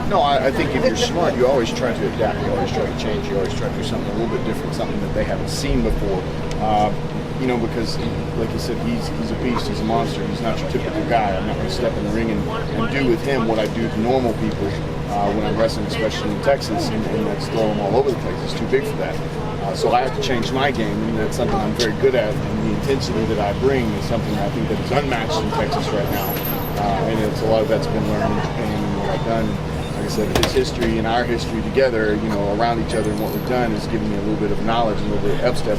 No, I think if you're smart, you always try to adapt. You always try to change. You always try to do something a little bit different, something that they haven't seen before. Because, like you said, he's a beast. He's a monster. He's not your typical guy. I'm not going to step in the ring and do with him what I do to normal people when I'm wrestling, especially in Texas, and that's throw him all over the place. It's too big for that. So I have to change my game, and that's something I'm very good at. And the intensity that I bring is something I think that is unmatched in Texas right now. And it's a lot of that's been learned in Japan and what I've done. Like I said, his history and our history together, around each other and what we've done is giving me a little bit of knowledge, a little bit of upstep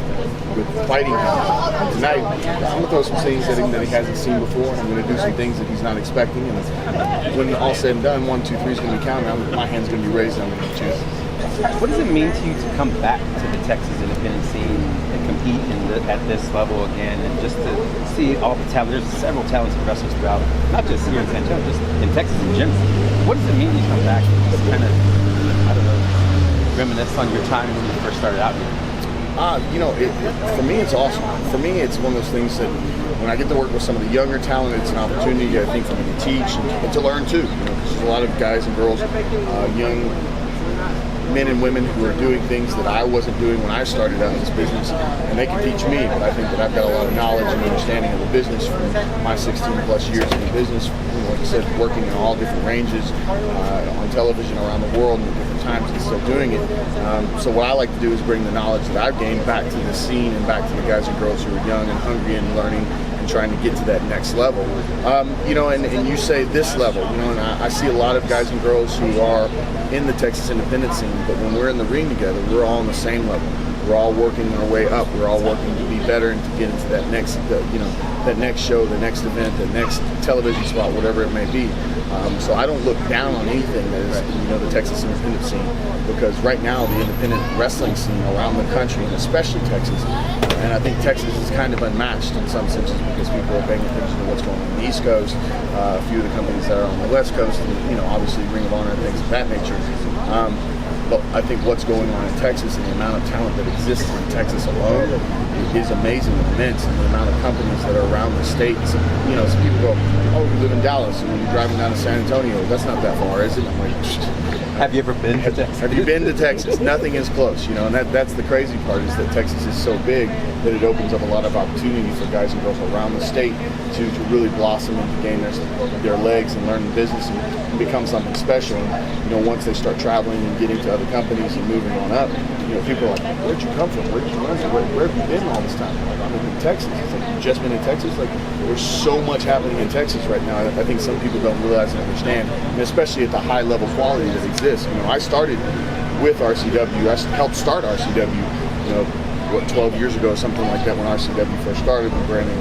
with fighting him. And tonight, I'm going to throw some things at him that he hasn't seen before, and I'm going to do some things that he's not expecting. And when all's said and done, 1, 2, 3 is going to be counted. My hand's going to be raised, and I'm going to get a chance. What does it mean to you to come back to the Texas independent scene and compete at this level again, and just to see all the talent? There's several talented wrestlers throughout, not just here in San Antonio, just in Texas in general. What does it mean to you to come back and just kind of, reminisce on your time when you first started out here? For me, it's awesome. For me, it's one of those things that when I get to work with some of the younger talent, it's an opportunity, I think, for me to teach and to learn too. Because there's a lot of guys and girls, young men and women who are doing things that I wasn't doing when I started out in this business, and they can teach me. But I think that I've got a lot of knowledge and understanding of the business from my 16 plus years in the business. Like I said, working in all different ranges on television around the world and at different times and still doing it. So what I like to do is bring the knowledge that I've gained back to the scene and back to the guys and girls who are young and hungry and learning and trying to get to that next level. And you say this level, and I see a lot of guys and girls who are in the Texas independent scene, but when we're in the ring together, we're all on the same level. We're all working our way up. We're all working to be better and to get into that next, that next show, the next event, the next television spot, whatever it may be. So I don't look down on anything that is, the Texas independent scene, because right now the independent wrestling scene around the country, and especially Texas, and I think Texas is kind of unmatched in some senses because people are paying attention to what's going on the East Coast, a few of the companies that are on the West Coast, and obviously Ring of Honor and things of that nature. But I think what's going on in Texas and the amount of talent that exists in Texas alone is amazing and immense, and the amount of companies that are around the state. Some people go, "Oh, you live in Dallas, and when you're driving down to San Antonio, that's not that far, is it?" I'm like, have you ever been to Texas? Have you been to Texas? Nothing is close, and that's the crazy part, is that Texas is so big that it opens up a lot of opportunity for guys and girls around the state to really blossom and to gain their legs and learn the business and become something special. And once they start traveling and getting to other companies and moving on up, people are like, "Where'd you come from? Where did you learn from? Where have you been all this time?" I'm like, "I'm in Texas." It's like, "You just been in Texas?" Like, there's so much happening in Texas right now. I think some people don't realize and understand, and especially at the high level quality that exists. I started with RCW. I helped start RCW, 12 years ago, something like that, when RCW first started, when Brandon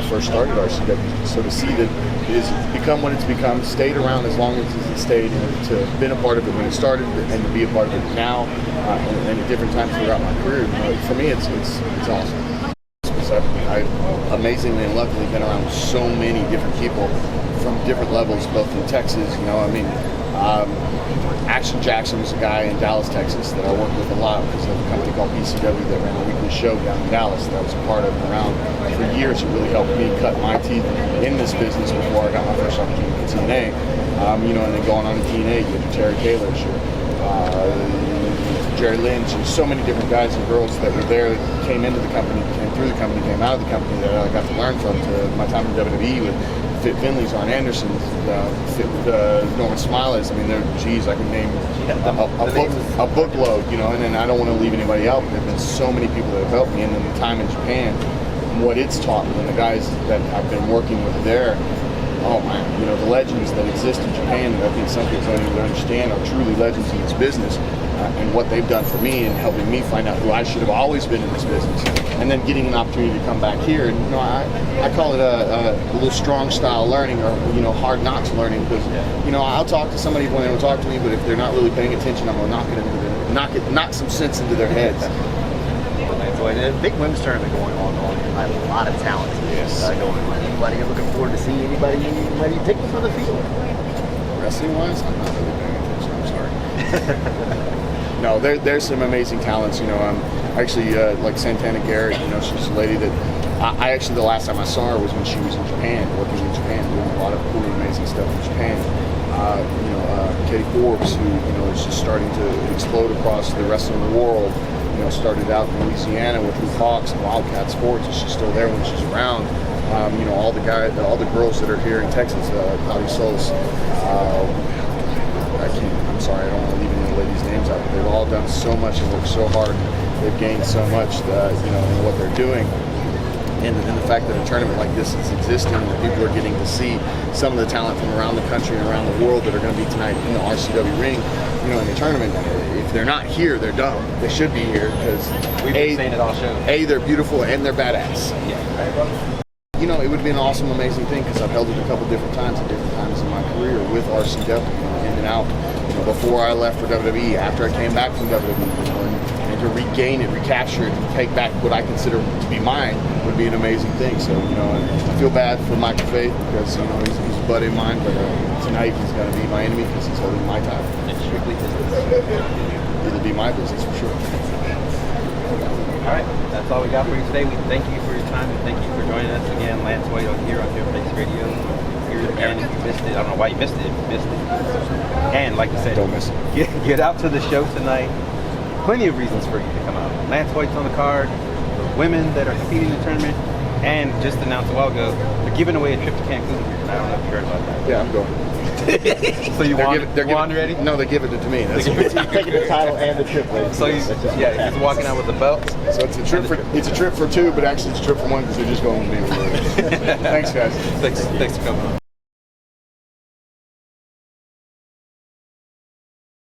first started RCW. So to see that it has become what it's become, stayed around as long as it stayed, and to have been a part of it when it started, and to be a part of it now, and at different times throughout my career, for me, it's awesome. I've amazingly and luckily been around so many different people from different levels, both in Texas, Action Jackson was a guy in Dallas, Texas that I worked with a lot because of a company called BCW that ran a weekly show down in Dallas that I was a part of and around for years. It really helped me cut my teeth in this business before I got my first opportunity at TNA. And then going on to TNA, you had Terry Taylor, Jerry Lynch, and so many different guys and girls that were there that came into the company, came through the company, came out of the company that I got to learn from, to my time in WWE with Fit Finley's, Arn Anderson's, Norman Smiley's. I can name a bookload, and then I don't want to leave anybody out, but there have been so many people that have helped me, and then the time in Japan, what it's taught me, and the guys that I've been working with there, oh man, the legends that exist in Japan that I think some people don't even understand are truly legends in this business, and what they've done for me and helping me find out who I should have always been in this business, and then getting an opportunity to come back here. And I call it a little strong style learning, or hard knocks learning, because I'll talk to somebody when they don't talk to me, but if they're not really paying attention, I'm gonna knock some sense into their heads. And a big women's tournament going on. I have a lot of talent going on. Anybody you're looking forward to see? Anybody pick for the field? Wrestling wise, I'm not really paying attention. I'm sorry. No, there's some amazing talents. Actually like Santana Garrett. She's a lady that I actually, the last time I saw her was when she was in Japan, working in Japan, doing a lot of cool, amazing stuff in Japan. Katie Forbes, who is just starting to explode across the wrestling world. Started out in Louisiana with Luke Hawks and Wildcat Sports, and she's still there when she's around. All the girls that are here in Texas, Claudia Solis. I'm sorry, I don't want to leave any of the ladies' names out, but they've all done so much and worked so hard. They've gained so much, in what they're doing. And the fact that a tournament like this is existing, and that people are getting to see some of the talent from around the country and around the world that are going to be tonight in the RCW ring, in the tournament. If they're not here, they're dumb. They should be here because we've been saying it all show. They're beautiful and they're badass. Yeah. It would be an awesome, amazing thing because I've held it a couple different times at different times in my career with RCW, in and out. Before I left for WWE, after I came back from WWE, and to regain it, recapture it, and take back what I consider to be mine would be an amazing thing. So, I feel bad for Michael Faith because, he's a buddy of mine, but tonight he's going to be my enemy because he's holding my title. It's strictly business. It'll be my business for sure. All right, that's all we got for you today. We thank you for your time and thank you for joining us again. Lance Hoyt here on Pure Face Radio. Here again, if you missed it, I don't know why you missed it. If you missed it, and like I said, don't miss it. Get out to the show tonight. Plenty of reasons for you to come out. Lance Hoyt's on the card. The women that are competing in the tournament, and just announced a while ago, they're giving away a trip to Cancun. I don't know if you heard about that. Yeah, I'm going. So you want already? No, they give it to me. That's Taking the title and the trip. So he's walking out with the belt. So it's a trip for two, but actually it's a trip for one because they're just going with me. Thanks, guys. Thanks for coming on.